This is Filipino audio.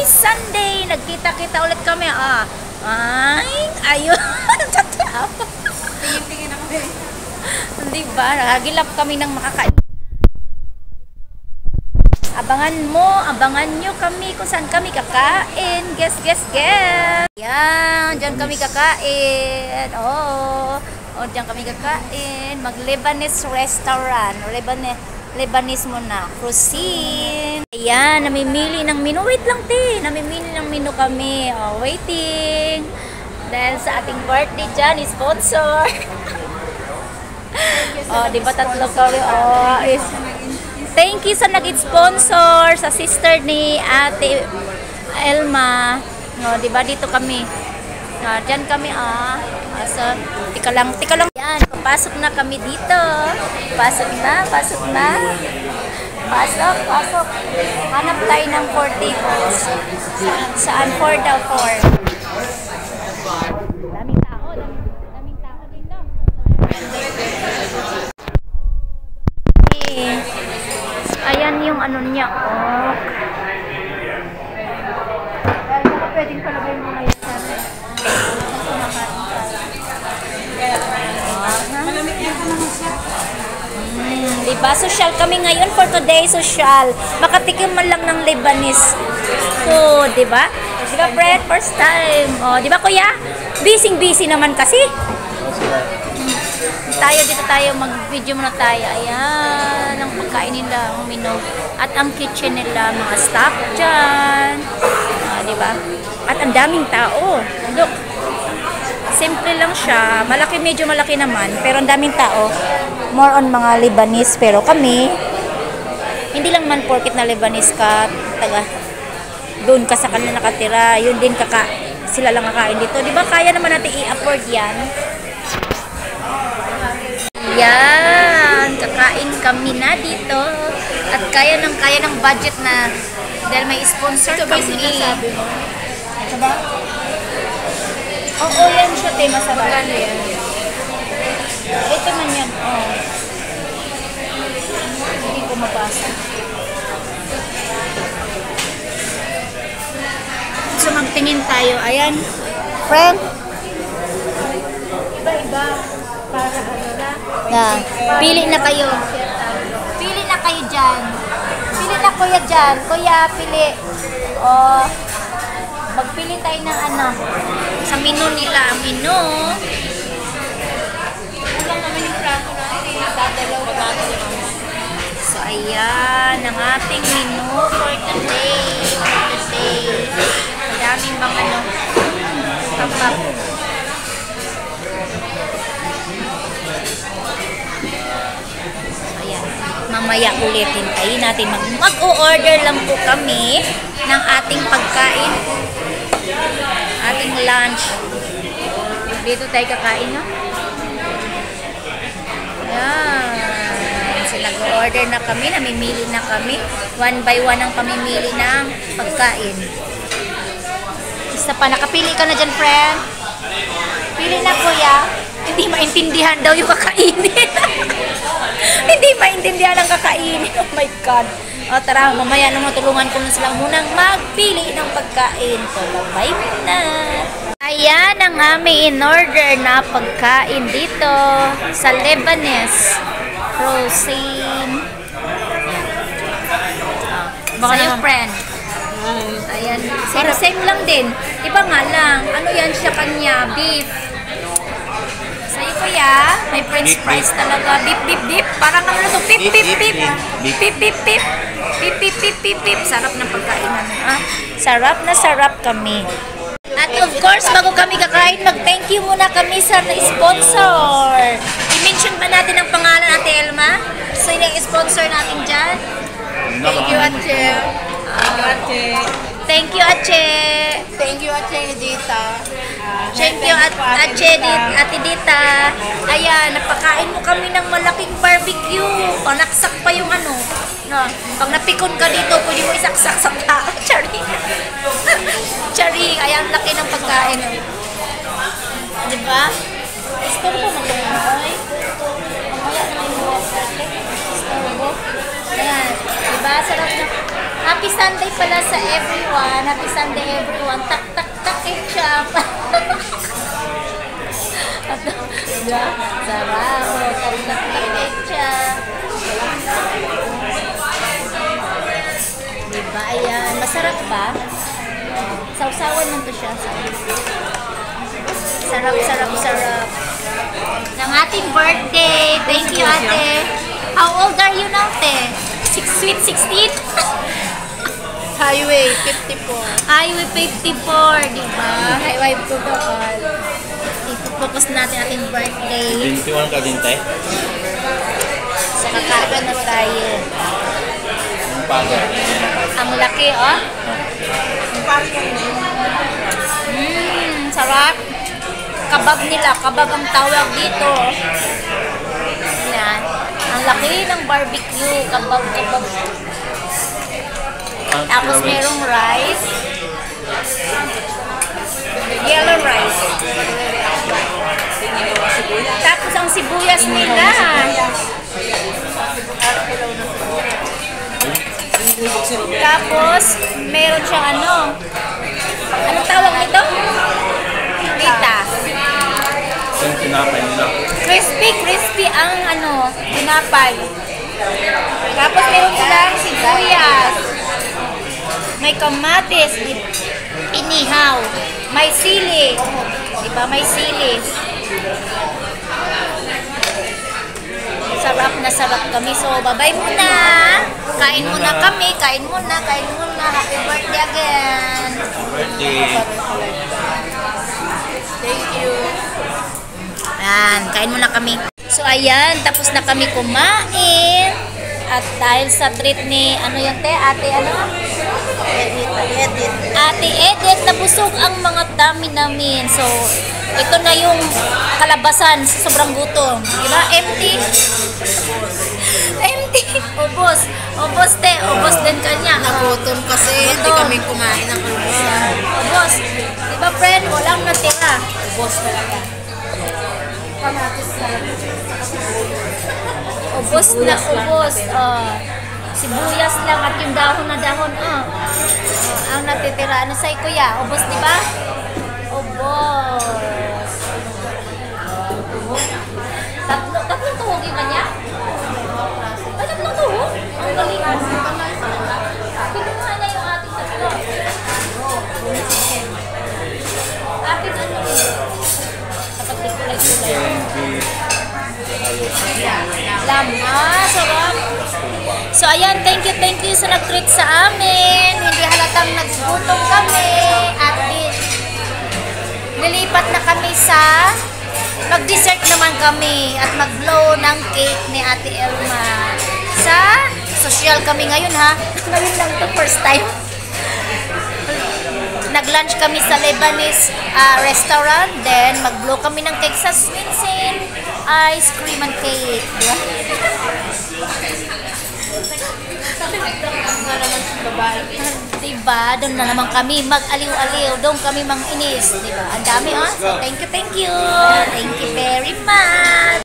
Happy Sunday! Nagkita-kita ulit kami. Ayun. Tingin-tingin ako eh. Hindi ba? Nagagilap kami ng makakain. Abangan nyo kami kung saan kami kakain. Guess. Yan, dyan kami kakain. Dyan kami kakain. Mag-Lebanese restaurant. Lebanese muna. Cuisine. Ayan, namimili ng menu. Wait lang, te. Namimili ng menu kami. Waiting. Dahil sa ating birthday dyan, sponsor. Diba tatlo kami? Thank you sa nag-sponsor, sa sister ni Ate Elma. Diba dito kami? Diyan kami, So, tika lang. Yan, papasok na kami dito. Pasok na. Pasok. Hanap tayo ng 4 tables. Saan? 4 daw, 4. Daming tao dito. Ayan yung ano niya, pwedeng palagay mo na yun sa Malamig yan ka naman siya. Diba? Social kami ngayon for today, social. Makatikim man lang ng Lebanese food, diba? Diba, Fred? First time. Diba, kuya? Busy naman kasi. Dito tayo, mag-video muna tayo. Ayan, ang pagkain nila, ang menu. At ang kitchen nila, mga staff dyan. Diba? At ang daming tao. Look. Simple lang siya. Medyo malaki naman. Pero ang daming tao. More on mga Lebanese. Pero kami, hindi lang man porket na Lebanese ka, doon ka sa kanila nakatira. Yun din sila lang kakain dito. Diba kaya naman natin i-afford yan? Yan, kakain kami na dito. At kaya ng budget na dahil may sponsor ito kami. Ito ba sinasabi mo? Diba? Oo, yan siya, te. Masarap. Magkano yan? Ito man yan. Hindi ko mabasa. So, magtingin tayo. Ayan. Friend. Iba-iba. Para ano na? Pili na kayo. Pili na kayo dyan. Pili na kuya dyan. Kuya, pili. Magpili tayo ng ano. Sa menu nila. Ang menu. Ano naman yung prato natin? Dadalaw. So, ayan. Ang ating menu for today. Madaming mga ano. Kapag. Mamaya ulit hintayin natin. Mag-o-order lang po kami ng ating pagkain. Ating lunch. Dito tayo kakain, no? Ayan. So, nag-o-order na kami. Namimili na kami. 1 by 1 ang pamimili ng pagkain. Isa pa. Nakapili ka na dyan, friend? Pili na, kuya. Hindi maintindihan daw yung kakainin. Hindi maintindihan ang kakainin. Oh my God. Tara, mamaya na matulungan ko na sila munang magpili ng pagkain. So, bye na. Ayan ang aming in-order na pagkain dito sa Lebanese cuisine. Sa'yo, friend. Ayan. Same lang din. Iba nga lang. Ano yan siya kanya? Beef. Sa'yo, kuya, may french fries talaga. Beef. Parang ano na ito? Beef. Sarap ng pagkain namin. Sarap na sarap kami. At of course, bago kami kakain, mag-thank you muna kami sa sponsor. I-mention ba natin ang pangalan natin, Elma? So, yung sponsor natin dyan? Thank you, Ate. Thank you, Ache. Thank you, Ate Dita. Thank you, Ate Dita. Ayan, napakain mo kami ng malaking barbecue. Panaksak pa yung ano. No, pag napikon ka dito, pwede mo isaksak sa tao. Charing. Ayan, laki ng pagkain. Diba? Gusto ko mag-umoy. Mamaya na yung mga Gusto ko. Ayan. Diba? Sarap na. Happy Sunday pala sa everyone. Happy Sunday everyone. Tak tak tak ketchup. Sarap. Tak tak tak ketchup. Diba? Ayan. Masarap ba? Sausawan mo to siya. Sarap, sarap, sarap. Ng ating birthday. Thank you, ate. How old are you now, te? Sweet 16? Highway 54. Highway 54, di ba? Highway protocol. Ito-focus natin ating birthday. 21 ka din, tay? Sa kakain na tayo. Ang paga. Ang laki, oh. Sarap. Kabab nila. Kabab ang tawag dito. Yan. Ang laki ng barbecue. Kabab, kabab. Tapos merong rice. Yellow rice. Tapos ang sibuyas nila. Tapos meron siyang ano. Anong tawag nito? Pita. Yung tinapay nila. Crispy, crispy ang ano, tinapay. Tapos meron silang sibuyas. May kamatis, inihaw. May sili. Diba? May sili. Sarap na sarap kami. So, bye-bye muna. Kain muna kami. Kain muna. Kain muna. Happy birthday again. Birthday. Thank you. Ayan. Kain muna kami. So, ayan. Tapos na kami kumain. At dahil sa treat ni, ano yun, te? Ate, ano? Ate Edith, nabusog ang mga tummy namin. So, ito na yung kalabasan sa sobrang gutom. Diba? Empty. Empty. Ubos. Ubos, te. Ubos din kanya. Nagutom kasi hindi kami kumain ng almusal. Ubos. Diba, friend? Walang natira. Ubos talaga. Ubos na ubos. Sibuyas lang at yung dahon na dahon. Ang natitira. Ano sa'yo, kuya? Ubos, di ba? Ubos. Tatlong tuhog yung kanya? Ay, tatlong tuhog? Ang galing. Kinuha na yung ating tatlo. Ating ano? Kapag di kulay-kulay. Lam. Sarap. So, ayan, thank you sa nag-treat sa amin. Hindi halatang naggutom kami. At nilipat na kami sa mag-dessert naman kami at mag-blow ng cake ni Ate Elma. Sa social kami ngayon, ha? Ngayon lang to, first time. Nag-lunch kami sa Lebanese restaurant. Then, mag-blow kami ng cake sa Swinsin. Ice cream and cake. Diba? Diba? Doon na naman kami mag-aliw-aliw. Doon kami mang inis. Diba? Ang dami, oh. So, thank you. Thank you very much.